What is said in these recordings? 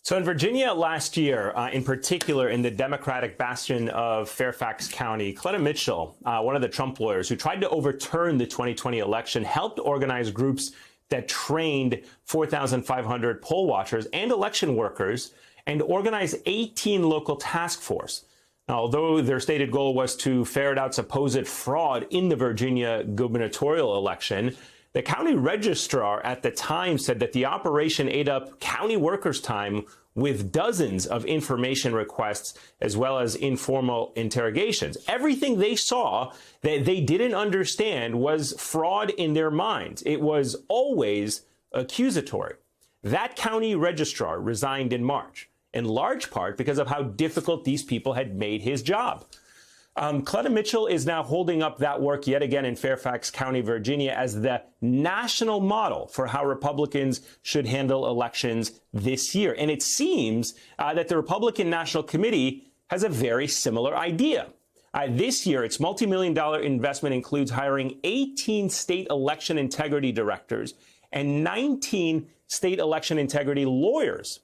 So in Virginia last year, in particular in the Democratic bastion of Fairfax County, Cleta Mitchell, one of the Trump lawyers who tried to overturn the 2020 election, helped organize groups that trained 4,500 poll watchers and election workers and organized 18 local task force. Now, although their stated goal was to ferret out supposed fraud in the Virginia gubernatorial election, the county registrar at the time said that the operation ate up county workers' time with dozens of information requests as well as informal interrogations. Everything they saw that they didn't understand was fraud in their minds. It was always accusatory. That county registrar resigned in March, in large part because of how difficult these people had made his job. Cleta Mitchell is now holding up that work yet again in Fairfax County, Virginia, as the national model for how Republicans should handle elections this year. And it seems that the Republican National Committee has a very similar idea. This year, its multi-million-dollar investment includes hiring 18 state election integrity directors and 19 state election integrity lawyers.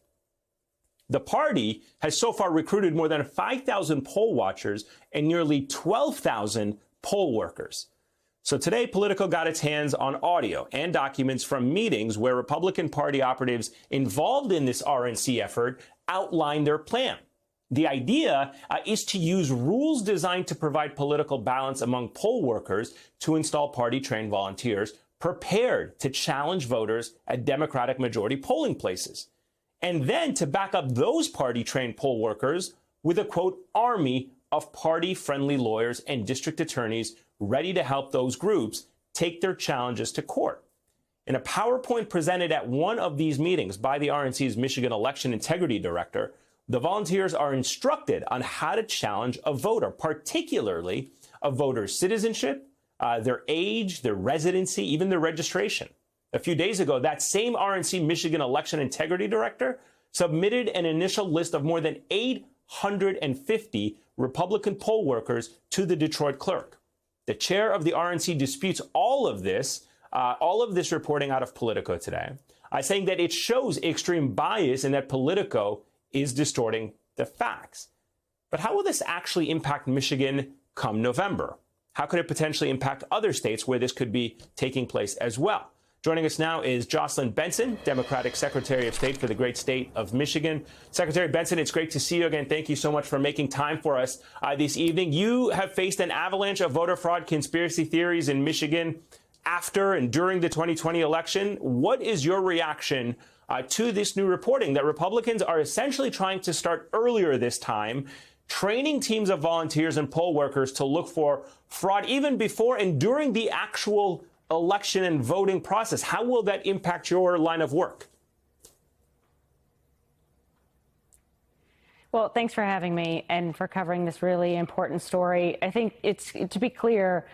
The party has so far recruited more than 5,000 poll watchers and nearly 12,000 poll workers. So today, Politico got its hands on audio and documents from meetings where Republican Party operatives involved in this RNC effort outlined their plan. The idea is to use rules designed to provide political balance among poll workers to install party-trained volunteers prepared to challenge voters at Democratic majority polling places, and then to back up those party-trained poll workers with a, quote, army of party-friendly lawyers and district attorneys ready to help those groups take their challenges to court. In a PowerPoint presented at one of these meetings by the RNC's Michigan Election Integrity Director, the volunteers are instructed on how to challenge a voter, particularly a voter's citizenship, their age, their residency, even their registration. A few days ago, that same RNC Michigan Election Integrity Director submitted an initial list of more than 850 Republican poll workers to the Detroit Clerk. The chair of the RNC disputes all of this reporting out of Politico today, saying that it shows extreme bias and that Politico is distorting the facts. But how will this actually impact Michigan come November? How could it potentially impact other states where this could be taking place as well? Joining us now is Jocelyn Benson, Democratic Secretary of State for the great state of Michigan. Secretary Benson, it's great to see you again. Thank you so much for making time for us this evening. You have faced an avalanche of voter fraud conspiracy theories in Michigan after and during the 2020 election. What is your reaction to this new reporting that Republicans are essentially trying to start earlier this time, training teams of volunteers and poll workers to look for fraud even before and during the actual election and voting process? How will that impact your line of work? Well, thanks for having me and for covering this really important story. I think to be clear,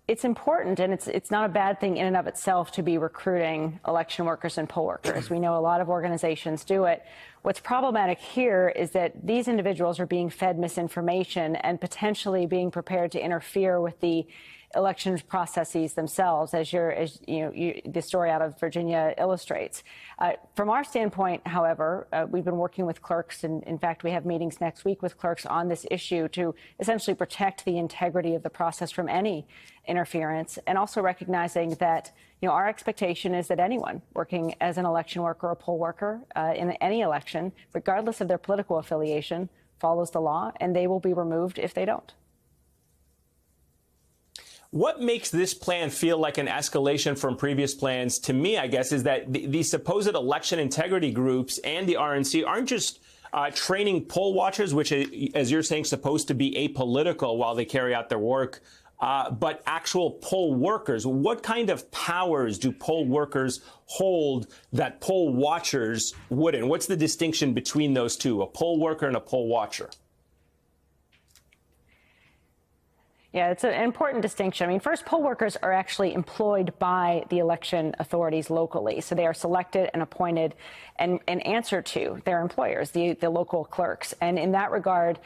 it's important and it's not a bad thing in and of itself to be recruiting election workers and poll workers. We know a lot of organizations do it. What's problematic here is that these individuals are being fed misinformation and potentially being prepared to interfere with the elections processes themselves, as the story out of Virginia illustrates. From our standpoint, however, we've been working with clerks, and in fact, we have meetings next week with clerks on this issue to essentially protect the integrity of the process from any interference, and also recognizing that our expectation is that anyone working as an election worker or poll worker in any election, regardless of their political affiliation, follows the law, and they will be removed if they don't. What makes this plan feel like an escalation from previous plans, to me, I guess, is that the supposed election integrity groups and the RNC aren't just training poll watchers, which, as you're saying, supposed to be apolitical while they carry out their work, but actual poll workers. What kind of powers do poll workers hold that poll watchers wouldn't? What's the distinction between those two, a poll worker and a poll watcher? Yeah, it's an important distinction. I mean, first, poll workers are actually employed by the election authorities locally. So they are selected and appointed and answer to their employers, the local clerks. And in that regard,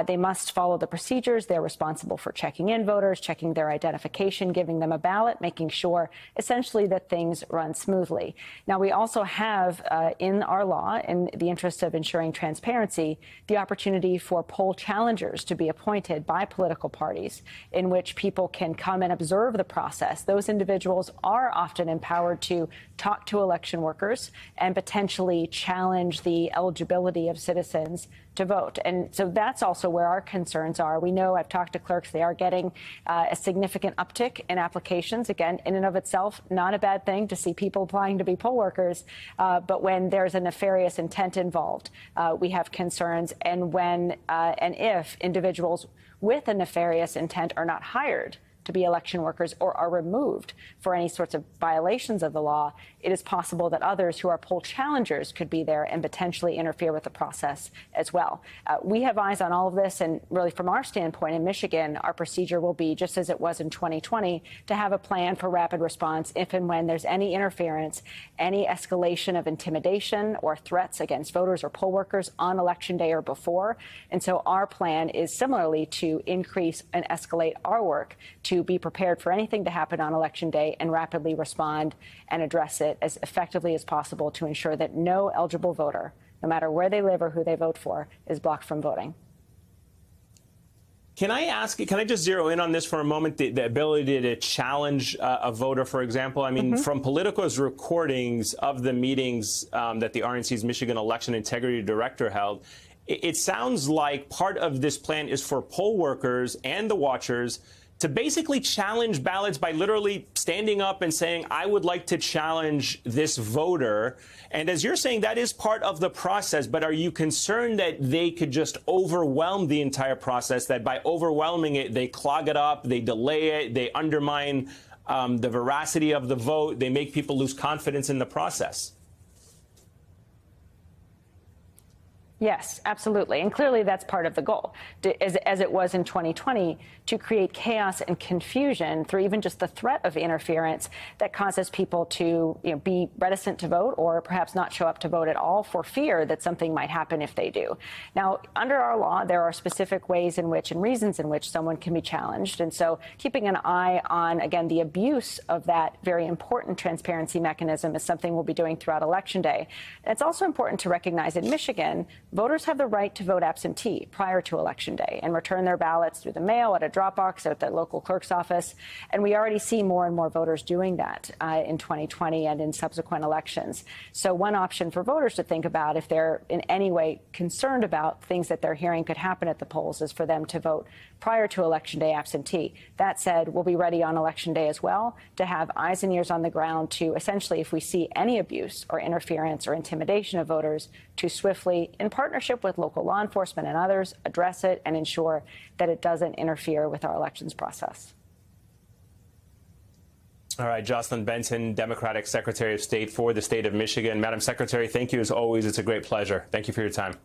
they must follow the procedures. They're responsible for checking in voters, checking their identification, giving them a ballot, making sure essentially that things run smoothly. Now, we also have in our law, in the interest of ensuring transparency, the opportunity for poll challengers to be appointed by political parties, in which people can come and observe the process. Those individuals are often empowered to talk to election workers and potentially challenge the eligibility of citizens to vote. And so that's also where our concerns are. We know, I've talked to clerks, they are getting a significant uptick in applications. Again, in and of itself, not a bad thing to see people applying to be poll workers. But when there's a nefarious intent involved, we have concerns. And when and if individuals with a nefarious intent are not hired to be election workers or are removed for any sorts of violations of the law, it is possible that others who are poll challengers could be there and potentially interfere with the process as well. We have eyes on all of this, and really from our standpoint in Michigan, our procedure will be, just as it was in 2020, to have a plan for rapid response if and when there's any interference, any escalation of intimidation or threats against voters or poll workers on Election Day or before. And so our plan is similarly to increase and escalate our work to be prepared for anything to happen on Election Day and rapidly respond and address it as effectively as possible to ensure that no eligible voter, no matter where they live or who they vote for, is blocked from voting. Can I just zero in on this for a moment, the ability to challenge a voter, for example? I mean, from Politico's recordings of the meetings that the RNC's Michigan Election Integrity Director held, it sounds like part of this plan is for poll workers and the watchers to basically challenge ballots by literally standing up and saying, I would like to challenge this voter. And as you're saying, that is part of the process. But are you concerned that they could just overwhelm the entire process, that by overwhelming it, they clog it up, they delay it, they undermine the veracity of the vote, they make people lose confidence in the process? Yes, absolutely. And clearly that's part of the goal, as it was in 2020, to create chaos and confusion through even just the threat of interference that causes people to be reticent to vote or perhaps not show up to vote at all for fear that something might happen if they do. Now, under our law, there are specific ways in which and reasons in which someone can be challenged. And so keeping an eye on, again, the abuse of that very important transparency mechanism is something we'll be doing throughout Election Day. And it's also important to recognize in Michigan, voters have the right to vote absentee prior to Election Day and return their ballots through the mail, at a drop box, at the local clerk's office. And we already see more and more voters doing that in 2020 and in subsequent elections. So one option for voters to think about if they're in any way concerned about things that they're hearing could happen at the polls is for them to vote prior to Election Day absentee. That said, we'll be ready on Election Day as well to have eyes and ears on the ground to essentially, if we see any abuse or interference or intimidation of voters, to swiftly, in partnership with local law enforcement and others, address it and ensure that it doesn't interfere with our elections process. All right, Jocelyn Benson, Democratic Secretary of State for the state of Michigan. Madam Secretary, thank you as always. It's a great pleasure. Thank you for your time.